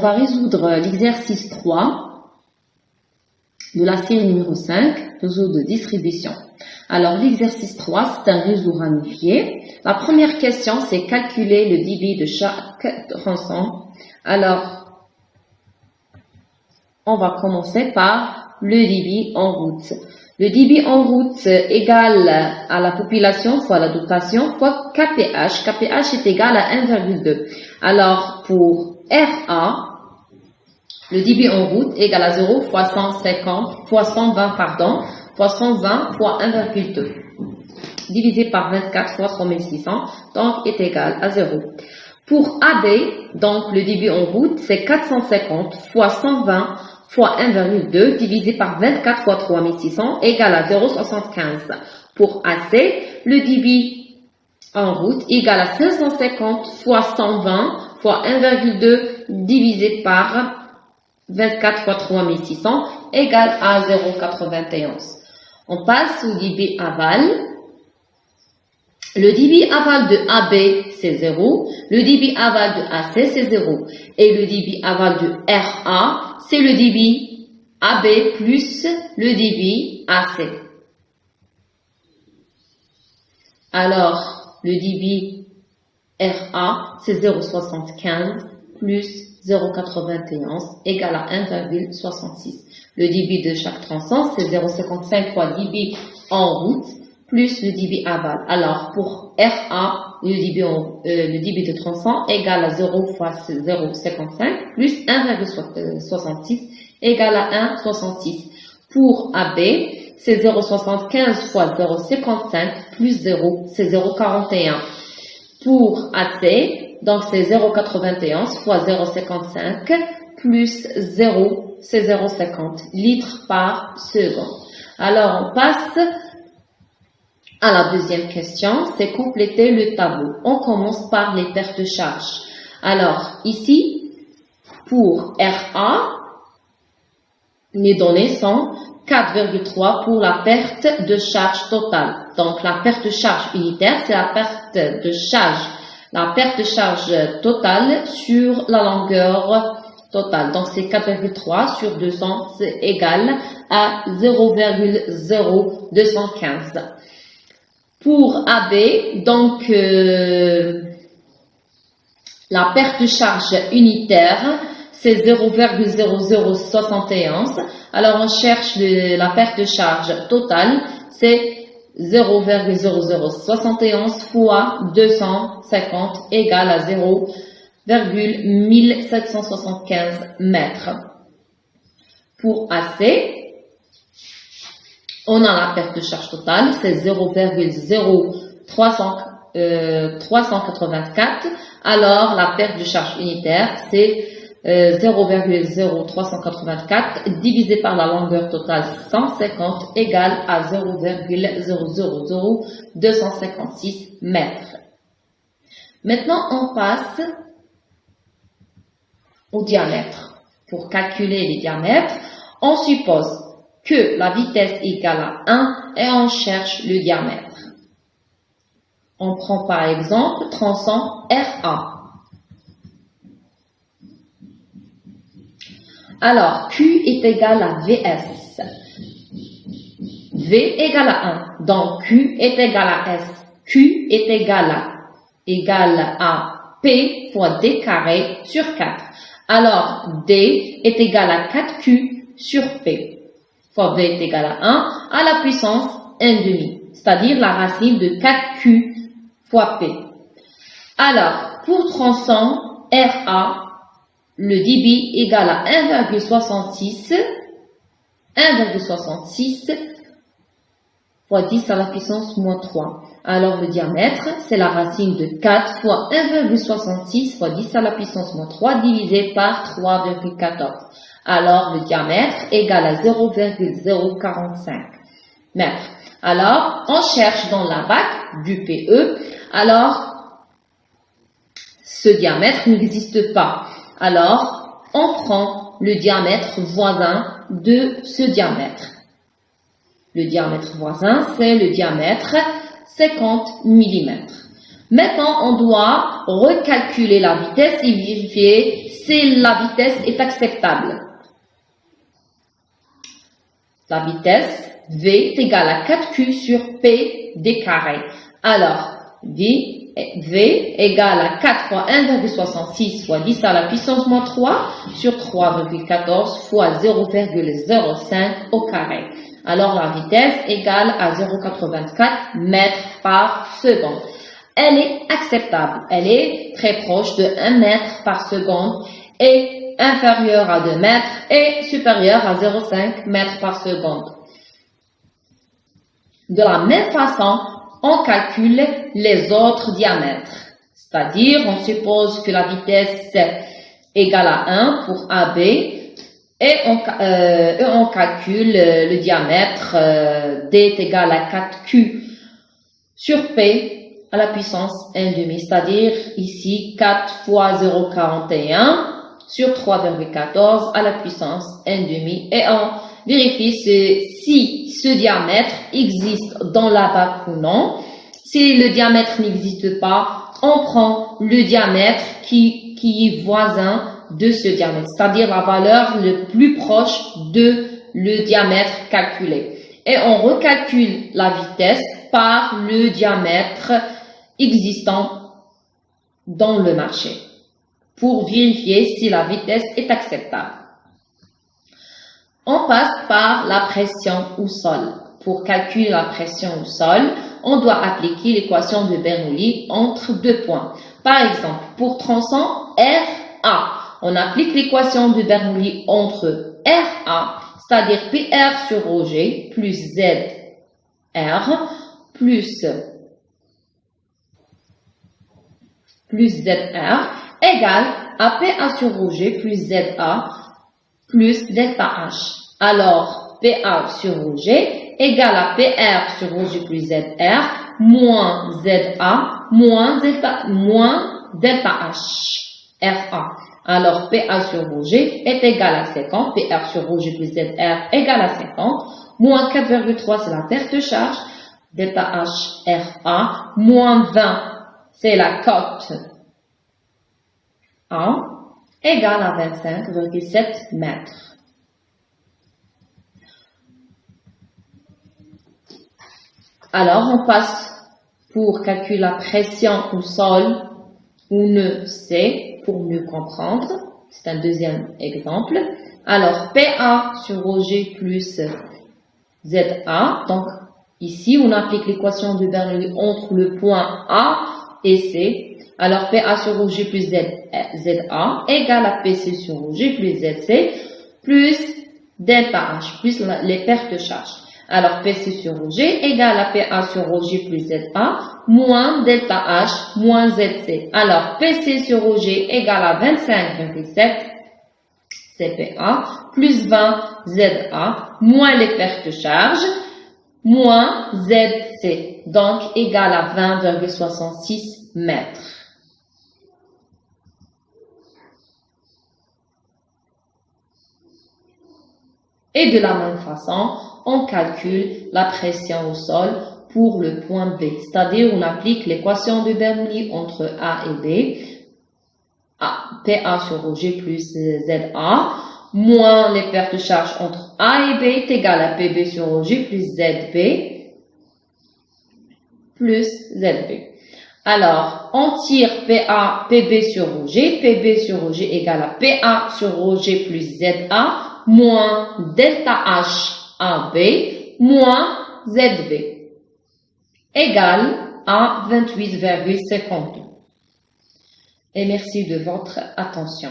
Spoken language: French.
va résoudre l'exercice 3 de la série numéro 5, réseau de distribution. Alors, l'exercice 3, c'est un réseau ramifié. La première question, c'est calculer le débit de chaque tronçon. Alors, on va commencer par le débit en route. Le débit en route égal à la population fois la dotation fois KPH. KPH est égal à 1,2. Alors, pour RA, le débit en route égal à 0 fois 150, fois 120, pardon, fois 120 fois 1,2. Divisé par 24 fois 3600, donc est égal à 0. Pour AB, donc le débit en route, c'est 450 fois 120 fois 1,2 divisé par 24 fois 3600 égale à 0,75. Pour AC, le débit en route égale à 550 fois 120 fois 1,2 divisé par 24 fois 3600 égale à 0,91. On passe au débit aval. Le débit aval de AB, c'est 0. Le débit aval de AC, c'est 0. Et le débit aval de RA, c'est le débit AB plus le débit AC. Alors, le débit RA, c'est 0,75 plus 0,91 égale à 1,66. Le débit de chaque tronçon, c'est 0,55 fois débit en route plus le débit aval. Alors, pour RA, le débit de tronçon égale à 0 fois 0,55 plus 1,66 égale à 1,66. Pour AB, c'est 0,75 fois 0,55 plus 0, c'est 0,41. Pour AC, donc c'est 0,91 fois 0,55 plus 0, c'est 0,50 litres par seconde. Alors, on passe à la deuxième question, c'est compléter le tableau. On commence par les pertes de charge. Alors, ici, pour RA, les données sont 4,3 pour la perte de charge totale. Donc, la perte de charge unitaire, c'est la perte de charge. La perte de charge totale sur la longueur totale. Donc, c'est 4,3 sur 200, c'est égal à 0,0215. Pour AB, donc, la perte de charge unitaire, c'est 0,0071. Alors, on cherche la perte de charge totale, c'est 0,0071 fois 250 égale à 0,1775 mètres. Pour AC, on a la perte de charge totale, c'est 0,0384. Alors, la perte de charge unitaire, c'est 0,0384 divisé par la longueur totale 150 égale à 0,000256 mètres. Maintenant, on passe au diamètre. Pour calculer les diamètres, on suppose que la vitesse égale à 1 et on cherche le diamètre. On prend par exemple tronçon RA. Alors, Q est égal à VS. V égale à 1. Donc, Q est égal à S. Q est égal à P fois D carré sur 4. Alors, D est égal à 4Q sur P. Fois V est égal à 1 à la puissance 1/2. C'est-à-dire la racine de 4Q fois P. Alors, pour tronçon RA, le débit égal à 1,66 fois 10 à la puissance moins 3. Alors, le diamètre, c'est la racine de 4 fois 1,66 fois 10 à la puissance moins 3 divisé par 3,14. Alors, le diamètre égal à 0,045 mètres. Alors, on cherche dans la BAC du PE. Alors, ce diamètre n'existe pas. Alors, on prend le diamètre voisin de ce diamètre. Le diamètre voisin, c'est le diamètre 50 mm. Maintenant, on doit recalculer la vitesse et vérifier si la vitesse est acceptable. La vitesse V est égale à 4Q sur P d carré. Alors, V égale à 4 fois 1,66 fois 10 à la puissance moins 3 sur 3,14 fois 0,05 au carré. Alors, la vitesse égale à 0,84 mètres par seconde. Elle est acceptable. Elle est très proche de 1 mètre par seconde et inférieure à 2 mètres et supérieure à 0,5 mètres par seconde. De la même façon, on calcule les autres diamètres. C'est-à-dire, on suppose que la vitesse est égale à 1 pour AB et on calcule le diamètre D est égal à 4Q sur P à la puissance 1,5, c'est-à-dire ici 4 fois 0,41 sur 3,14 à la puissance 1,5 et on vérifie si ce diamètre existe dans la BAC ou non. Si le diamètre n'existe pas, on prend le diamètre qui est voisin de ce diamètre, c'est-à-dire la valeur le plus proche de le diamètre calculé. Et on recalcule la vitesse par le diamètre existant dans le marché pour vérifier si la vitesse est acceptable. On passe par la pression au sol. Pour calculer la pression au sol, on doit appliquer l'équation de Bernoulli entre deux points. Par exemple, pour tronçon RA, on applique l'équation de Bernoulli entre RA, c'est-à-dire PR sur Rg plus ZR plus ZR égale à PA sur Rg plus ZA plus delta H. Alors, PA sur Rg égale à PR sur Rg plus ZR moins ZA moins delta H. RA. Alors, PA sur Rg est égal à 50, PR sur Rg plus ZR égale à 50, moins 4,3 c'est la perte de charge, delta H RA, moins 20 c'est la cote A, égale à 25,7 mètres. Alors, on passe pour calculer la pression au sol, on ne sait pour mieux comprendre. C'est un deuxième exemple. Alors, PA sur Rg plus ZA. Donc, ici, on applique l'équation de Bernoulli entre le point A et C. Alors, PA sur Rg plus ZA égale à PC sur Rg plus ZC plus delta H plus les pertes de charge. Alors, PC sur Rg égale à PA sur Rg plus ZA moins delta H moins ZC. Alors, PC sur Rg égale à 25,7 CPA plus 20 ZA moins les pertes de charge moins ZC. Donc, égale à 20,66 mètres. Et de la même façon, on calcule la pression au sol pour le point B. C'est-à-dire, on applique l'équation de Bernoulli entre A et B. PA sur Rg plus ZA, moins les pertes de charge entre A et B est égal à PB sur Rg plus ZB plus ZB. Alors, on tire PB sur Rg. PB sur Rg égale à PA sur Rg plus ZA moins delta H AB moins ZB égale à 28,52. Et merci de votre attention.